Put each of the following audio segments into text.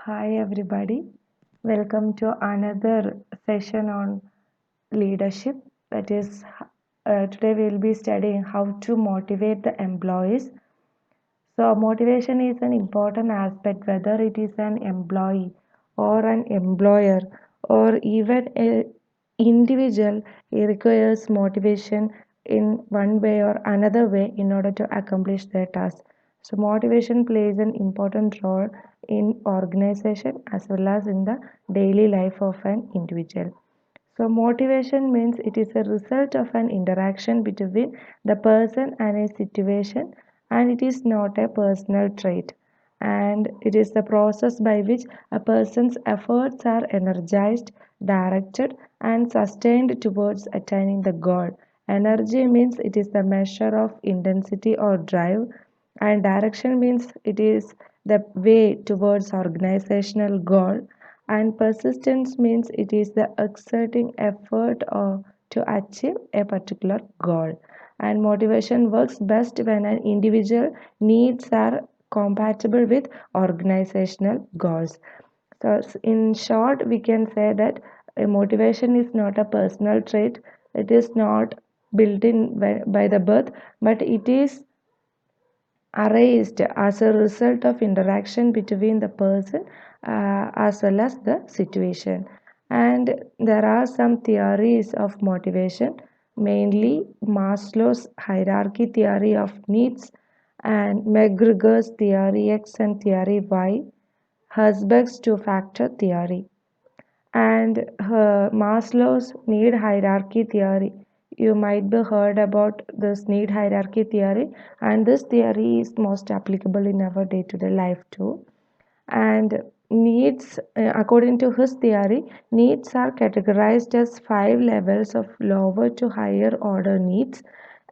Hi everybody, welcome to another session on leadership. That is, today we'll be studying how to motivate the employees. So, motivation is an important aspect, whether it is an employee or an employer or even a individual. It requires motivation in one way or another way in order to accomplish their task. So, motivation plays an important role in organization as well as in the daily life of an individual. So, motivation means it is a result of an interaction between the person and a situation, and it is not a personal trait. And it is the process by which a person's efforts are energized, directed, and sustained towards attaining the goal. Energy means it is the measure of intensity or drive, and direction means it is the way towards organizational goal, and persistence means it is the exerting effort or to achieve a particular goal. And motivation works best when an individual needs are compatible with organizational goals. So in short, we can say that a motivation is not a personal trait. It is not built in by the birth, but it is arised as a result of interaction between the person as well as the situation. And there are some theories of motivation, mainly Maslow's hierarchy theory of needs and McGregor's theory X and theory Y, Herzberg's two-factor theory, and Maslow's need hierarchy theory. You might be heard about this need hierarchy theory, and this theory is most applicable in our day-to-day life too. And needs, according to his theory, needs are categorized as 5 levels of lower to higher order needs,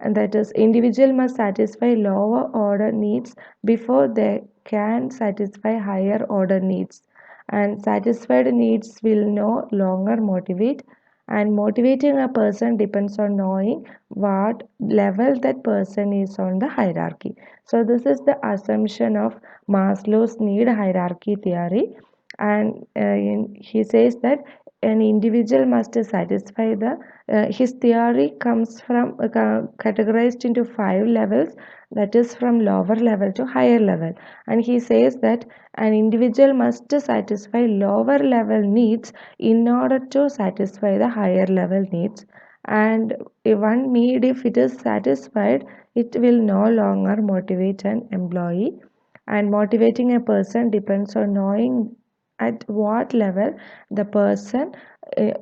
and that is, individual must satisfy lower order needs before they can satisfy higher order needs, and satisfied needs will no longer motivate, and motivating a person depends on knowing what level that person is on the hierarchy. So this is the assumption of Maslow's need hierarchy theory, and he says that an individual must satisfy the his theory comes from categorized into 5 levels, that is from lower level to higher level, and he says that an individual must satisfy lower level needs in order to satisfy the higher level needs, and if one need, if it is satisfied, it will no longer motivate an employee, and motivating a person depends on knowing at what level the person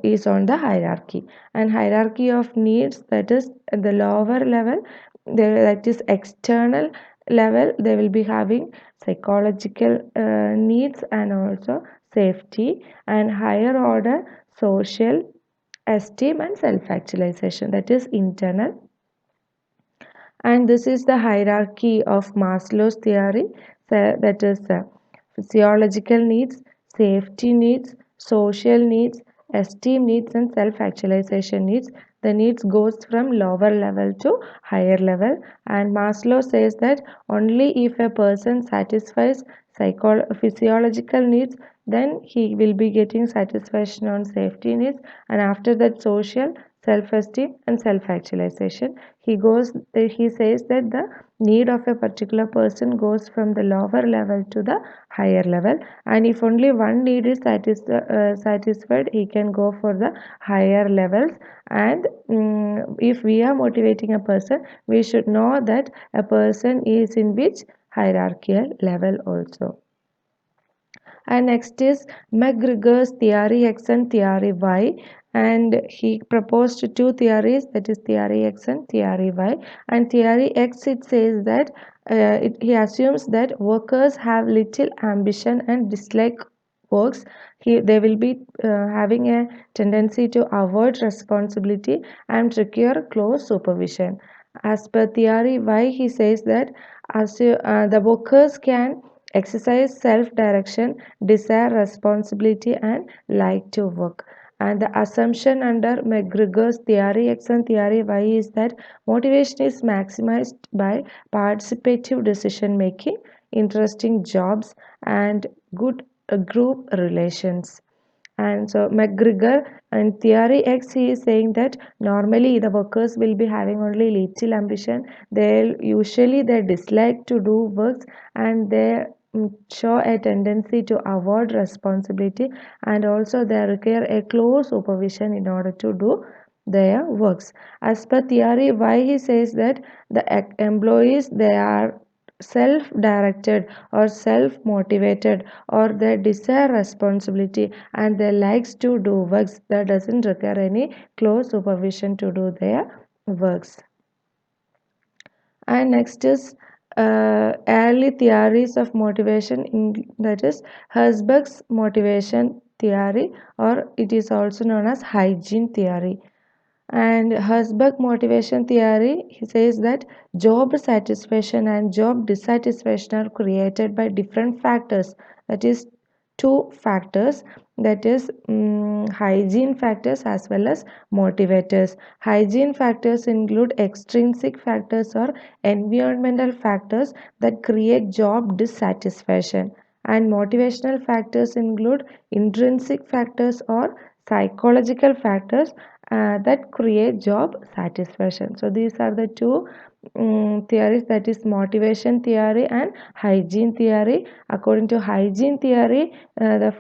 is on the hierarchy, and hierarchy of needs, that is the lower level, that is external level, they will be having psychological needs and also safety, and higher order social esteem and self actualization, that is internal. And this is the hierarchy of Maslow's theory, that is physiological needs, safety needs, social needs, esteem needs, and self-actualization needs. The needs goes from lower level to higher level, and Maslow says that only if a person satisfies physiological needs, then he will be getting satisfaction on safety needs, and after that social, self-esteem, and self-actualization. He says that the need of a particular person goes from the lower level to the higher level, and if only one need is satisfied, he can go for the higher levels. And if we are motivating a person, we should know that a person is in which hierarchical level also. And next is McGregor's theory X and theory Y, and he proposed two theories, that is theory X and theory Y. And theory X, it says that he assumes that workers have little ambition and dislike works. They will be having a tendency to avoid responsibility and require close supervision. As per theory Y, he says that the workers can exercise self-direction, desire responsibility, and like to work. And the assumption under McGregor's theory X and theory Y is that motivation is maximized by participative decision making, interesting jobs, and good group relations. And so McGregor and Theory X, he is saying that normally the workers will be having only little ambition. They dislike to do works, and they show a tendency to avoid responsibility, and also they require a close supervision in order to do their works. As per Theory, why he says that the employees, they are self directed or self motivated, or they desire responsibility, and they likes to do works that doesn't require any close supervision to do their works. And next is early theories of motivation, that is Herzberg's motivation theory, or it is also known as hygiene theory. And Herzberg motivation theory, he says that job satisfaction and job dissatisfaction are created by different factors. That is, two factors, that is hygiene factors as well as motivators. Hygiene factors include extrinsic factors or environmental factors that create job dissatisfaction, and motivational factors include intrinsic factors or psychological factors that create job satisfaction. So these are the two theories, that is motivation theory and hygiene theory. According to hygiene theory, the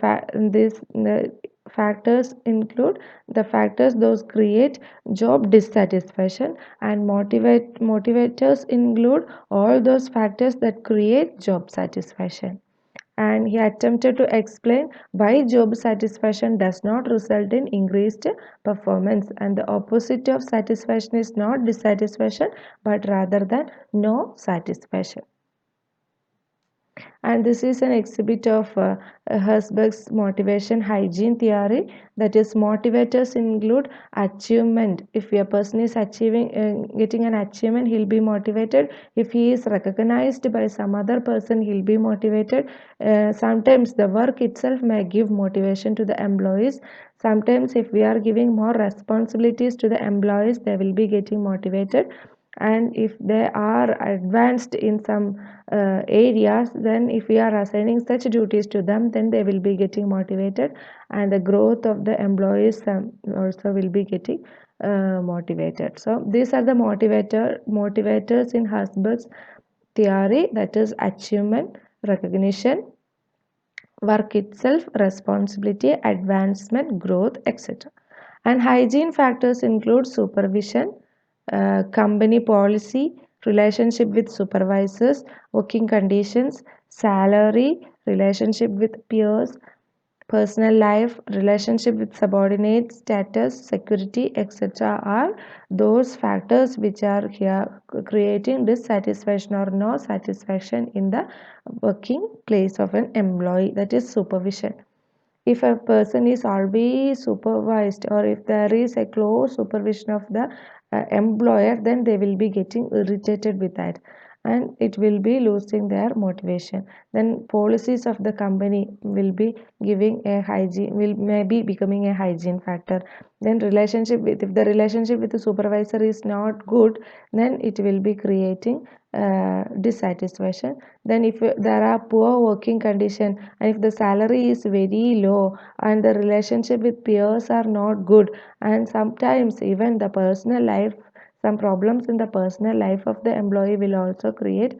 factors include the factors those create job dissatisfaction, and motivators include all those factors that create job satisfaction. And he attempted to explain why job satisfaction does not result in increased performance, and the opposite of satisfaction is not dissatisfaction but rather than no satisfaction. And this is an exhibit of Herzberg's motivation hygiene theory. That is, motivators include achievement. If a person is getting an achievement, he'll be motivated. If he is recognized by some other person, he'll be motivated. Sometimes the work itself may give motivation to the employees. Sometimes if we are giving more responsibilities to the employees, they will be getting motivated. And if they are advanced in some areas, then if we are assigning such duties to them, then they will be getting motivated, and the growth of the employees also will be getting motivated. So these are the motivators in Herzberg's theory, that is achievement, recognition, work itself, responsibility, advancement, growth, etc. And hygiene factors include supervision, company policy, relationship with supervisors, working conditions, salary, relationship with peers, personal life, relationship with subordinates, status, security, etc. are those factors which are here creating dissatisfaction or no satisfaction in the working place of an employee, that is supervision. If a person is always supervised, or if there is a close supervision of the employer, then they will be getting irritated with that, and it will be losing their motivation. Then policies of the company will be giving a hygiene, will maybe becoming a hygiene factor. Then relationship with, if the relationship with the supervisor is not good, then it will be creating dissatisfaction. Then if there are poor working condition, and if the salary is very low, and the relationship with peers are not good, and sometimes even the personal life, some problems in the personal life of the employee will also create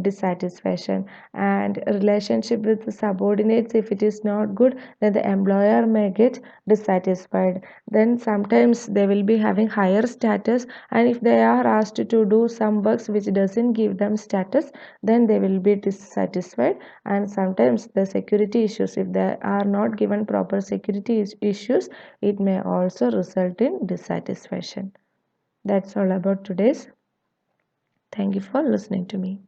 dissatisfaction. And relationship with the subordinates, if it is not good, then the employer may get dissatisfied. Then sometimes they will be having higher status, and if they are asked to do some works which doesn't give them status, then they will be dissatisfied. And sometimes the security issues, if they are not given proper security issues, it may also result in dissatisfaction. That's all about today's. Thank you for listening to me.